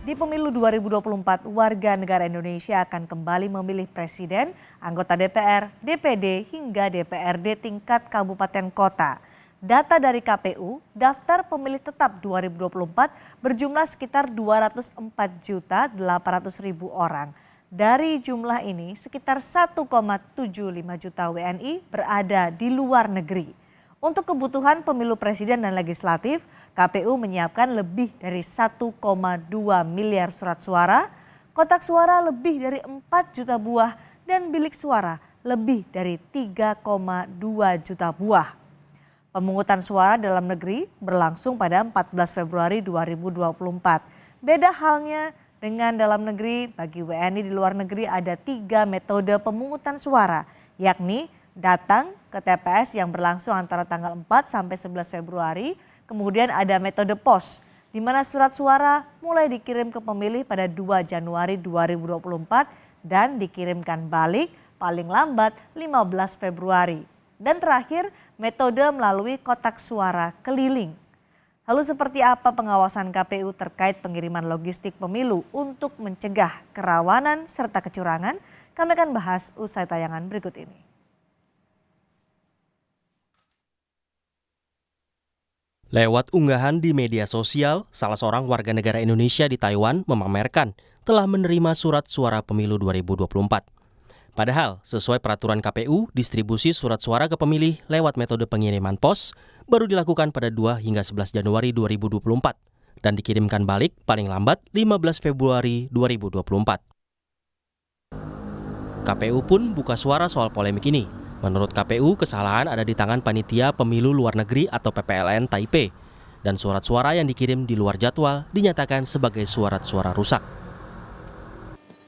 Di pemilu 2024, warga negara Indonesia akan kembali memilih presiden, anggota DPR, DPD, hingga DPRD tingkat kabupaten kota. Data dari KPU, daftar pemilih tetap 2024 berjumlah sekitar 204.800.000 orang. Dari jumlah ini, sekitar 1,75 juta WNI berada di luar negeri. Untuk kebutuhan pemilu presiden dan legislatif, KPU menyiapkan lebih dari 1,2 miliar surat suara, kotak suara lebih dari 4 juta buah, dan bilik suara lebih dari 3,2 juta buah. Pemungutan suara dalam negeri berlangsung pada 14 Februari 2024. Beda halnya dengan dalam negeri, bagi WNI di luar negeri ada 3 metode pemungutan suara, yakni datang ke TPS yang berlangsung antara tanggal 4 sampai 11 Februari. Kemudian ada metode pos, di mana surat suara mulai dikirim ke pemilih pada 2 Januari 2024 dan dikirimkan balik paling lambat 15 Februari. Dan terakhir, metode melalui kotak suara keliling. Lalu seperti apa pengawasan KPU terkait pengiriman logistik pemilu untuk mencegah kerawanan serta kecurangan? Kami akan bahas usai tayangan berikut ini. Lewat unggahan di media sosial, salah seorang warga negara Indonesia di Taiwan memamerkan telah menerima surat suara pemilu 2024. Padahal, sesuai peraturan KPU, distribusi surat suara ke pemilih lewat metode pengiriman pos baru dilakukan pada 2 hingga 11 Januari 2024 dan dikirimkan balik paling lambat 15 Februari 2024. KPU pun buka suara soal polemik ini. Menurut KPU, kesalahan ada di tangan Panitia Pemilu Luar Negeri atau PPLN Taipei, dan surat suara yang dikirim di luar jadwal dinyatakan sebagai surat suara rusak.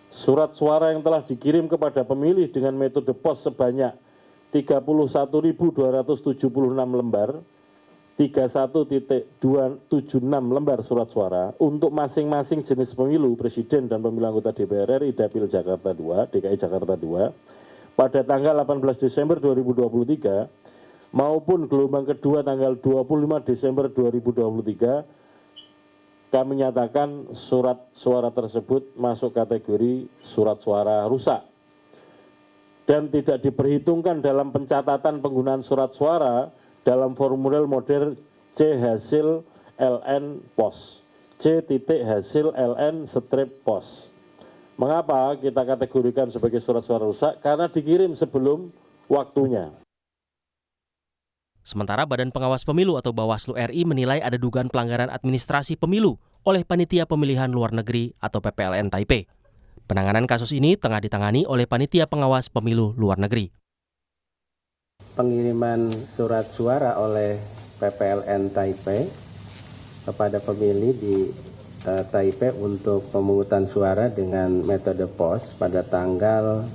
Surat suara yang telah dikirim kepada pemilih dengan metode pos sebanyak 31.276 lembar, 31.276 lembar surat suara untuk masing-masing jenis pemilu presiden dan pemilu anggota DPR RI Dapil Jakarta 2, DKI Jakarta 2, pada tanggal 18 Desember 2023 maupun gelombang kedua tanggal 25 Desember 2023, kami nyatakan surat suara tersebut masuk kategori surat suara rusak dan tidak diperhitungkan dalam pencatatan penggunaan surat suara dalam formulir model C hasil LN pos, C titik hasil LN strip pos. Mengapa kita kategorikan sebagai surat suara rusak? Karena dikirim sebelum waktunya. Sementara Badan Pengawas Pemilu atau Bawaslu RI menilai ada dugaan pelanggaran administrasi pemilu oleh Panitia Pemilihan Luar Negeri atau PPLN Taipei. Penanganan kasus ini tengah ditangani oleh Panitia Pengawas Pemilu Luar Negeri. Pengiriman surat suara oleh PPLN Taipei kepada pemilih di Taipei untuk pemungutan suara dengan metode pos pada tanggal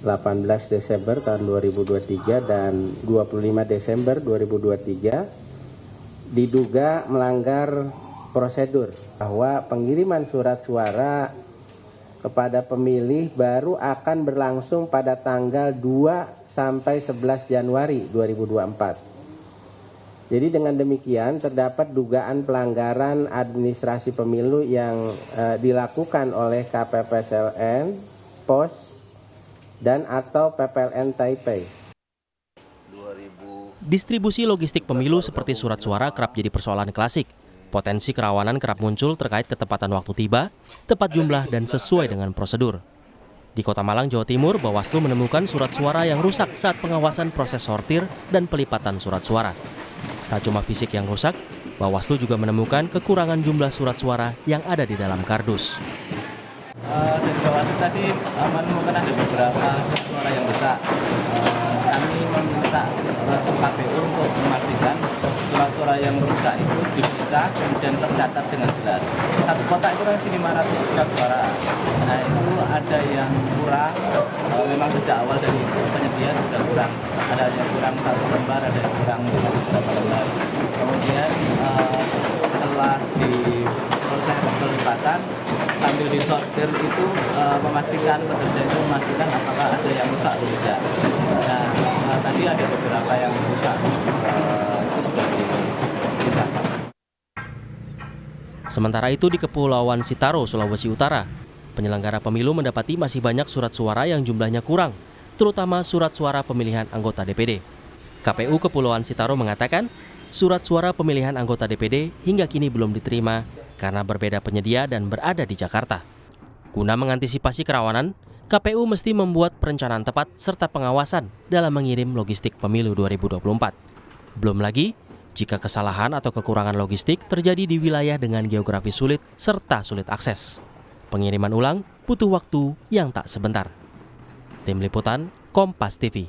18 Desember tahun 2023 dan 25 Desember 2023 diduga melanggar prosedur bahwa pengiriman surat suara kepada pemilih baru akan berlangsung pada tanggal 2 sampai 11 Januari 2024. Jadi dengan demikian terdapat dugaan pelanggaran administrasi pemilu yang dilakukan oleh KPPSLN, POS, dan atau PPLN Taipei. Distribusi logistik pemilu seperti surat suara kerap jadi persoalan klasik. Potensi kerawanan kerap muncul terkait ketepatan waktu tiba, tepat jumlah, dan sesuai dengan prosedur. Di Kota Malang, Jawa Timur, Bawaslu menemukan surat suara yang rusak saat pengawasan proses sortir dan pelipatan surat suara. Tak cuma fisik yang rusak, Bawaslu juga menemukan kekurangan jumlah surat suara yang ada di dalam kardus. Dari Bawaslu tadi menemukan ada beberapa surat suara yang rusak. Kami meminta KPU untuk memastikan surat suara yang rusak itu dipisah dan tercatat dengan jelas. Satu kotak itu kan 500 surat suara. Nah itu ada yang kurang, memang sejak awal dari penyedia sudah kurang. Ada yang kurang 1 lembar, ada yang kurang beberapa lembar. Kemudian setelah diproses pelipatan, sambil disortir itu memastikan pekerja itu memastikan apakah ada yang rusak atau tidak. Nah tadi ada beberapa yang rusak, itu sudah dipisahkan. Sementara itu di Kepulauan Sitaro, Sulawesi Utara, penyelenggara pemilu mendapati masih banyak surat suara yang jumlahnya kurang, terutama surat suara pemilihan anggota DPD. KPU Kepulauan Sitaro mengatakan, surat suara pemilihan anggota DPD hingga kini belum diterima karena berbeda penyedia dan berada di Jakarta. Guna mengantisipasi kerawanan, KPU mesti membuat perencanaan tepat serta pengawasan dalam mengirim logistik pemilu 2024. Belum lagi, jika kesalahan atau kekurangan logistik terjadi di wilayah dengan geografi sulit serta sulit akses. Pengiriman ulang butuh waktu yang tak sebentar. Tim Liputan, Kompas TV.